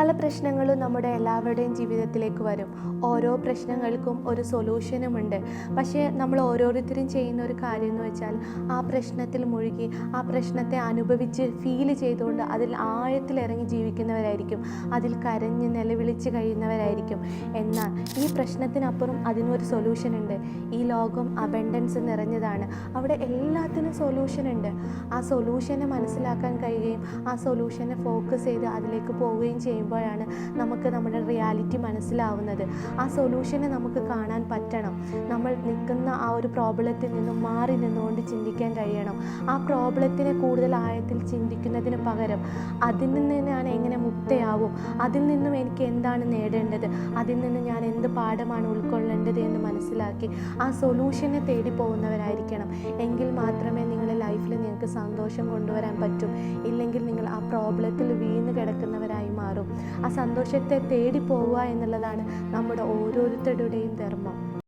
പല പ്രശ്നങ്ങളും നമ്മുടെ എല്ലാവരുടെയും ജീവിതത്തിലേക്ക് വരും. ഓരോ പ്രശ്നങ്ങൾക്കും ഒരു സൊല്യൂഷനുമുണ്ട്. പക്ഷേ നമ്മൾ ഓരോരുത്തരും ചെയ്യുന്ന ഒരു കാര്യം എന്ന് വെച്ചാൽ ആ പ്രശ്നത്തിൽ മുഴുകി ആ പ്രശ്നത്തെ അനുഭവിച്ച് ഫീൽ ചെയ്തുകൊണ്ട് അതിൽ ആഴത്തിലിറങ്ങി ജീവിക്കുന്നവരായിരിക്കും. അതിൽ കരഞ്ഞ് നിലവിളിച്ച് കഴിയുന്നവരായിരിക്കും. എന്നാൽ ഈ പ്രശ്നത്തിനപ്പുറം അതിനൊരു സൊല്യൂഷൻ ഉണ്ട്. ഈ ലോകം അബണ്ടൻസ് നിറഞ്ഞതാണ്. അവിടെ എല്ലാത്തിനും സൊല്യൂഷൻ ഉണ്ട്. ആ സൊല്യൂഷനെ മനസ്സിലാക്കാൻ കഴിയുകയും ആ സൊല്യൂഷനെ ഫോക്കസ് ചെയ്ത് അതിലേക്ക് പോവുകയും ചെയ്യുമ്പോഴാണ് നമുക്ക് നമ്മുടെ റിയാലിറ്റി മനസ്സിലാവുന്നത്. ആ സൊല്യൂഷനെ നമുക്ക് കാണാൻ പറ്റണം. നമ്മൾ നിൽക്കുന്ന ആ ഒരു പ്രോബ്ലത്തിൽ നിന്നും മാറി നിന്നുകൊണ്ട് ചിന്തിക്കാൻ കഴിയണം. ആ പ്രോബ്ലത്തിനെ കൂടുതൽ ആഴത്തിൽ ചിന്തിക്കുന്നതിന് പകരം അതിൽ നിന്ന് ഞാൻ എങ്ങനെ മുക്തയാവും, അതിൽ നിന്നും എനിക്ക് എന്താണ് നേടേണ്ടത്, അതിൽ നിന്ന് ഞാൻ എന്ത് പാഠമാണ് ഉൾക്കൊള്ളേണ്ടത് എന്ന് മനസ്സിലാക്കി ആ സൊല്യൂഷനെ തേടി പോകുന്നവരായിരിക്കണം. എങ്കിൽ മാത്രമേ നിങ്ങളുടെ ലൈഫിൽ നിങ്ങൾക്ക് സന്തോഷം കൊണ്ടുവരാൻ പറ്റും. ഇല്ലെങ്കിൽ നിങ്ങൾ ആ പ്രോബ്ലത്തിൽ വീണ് കിടക്കുന്നവരായി മാറും. ആ സന്തോഷത്തെ തേടി പോവുക എന്നുള്ളതാണ് നമ്മുടെ ഓരോരുത്തരുടെയും ധർമ്മം.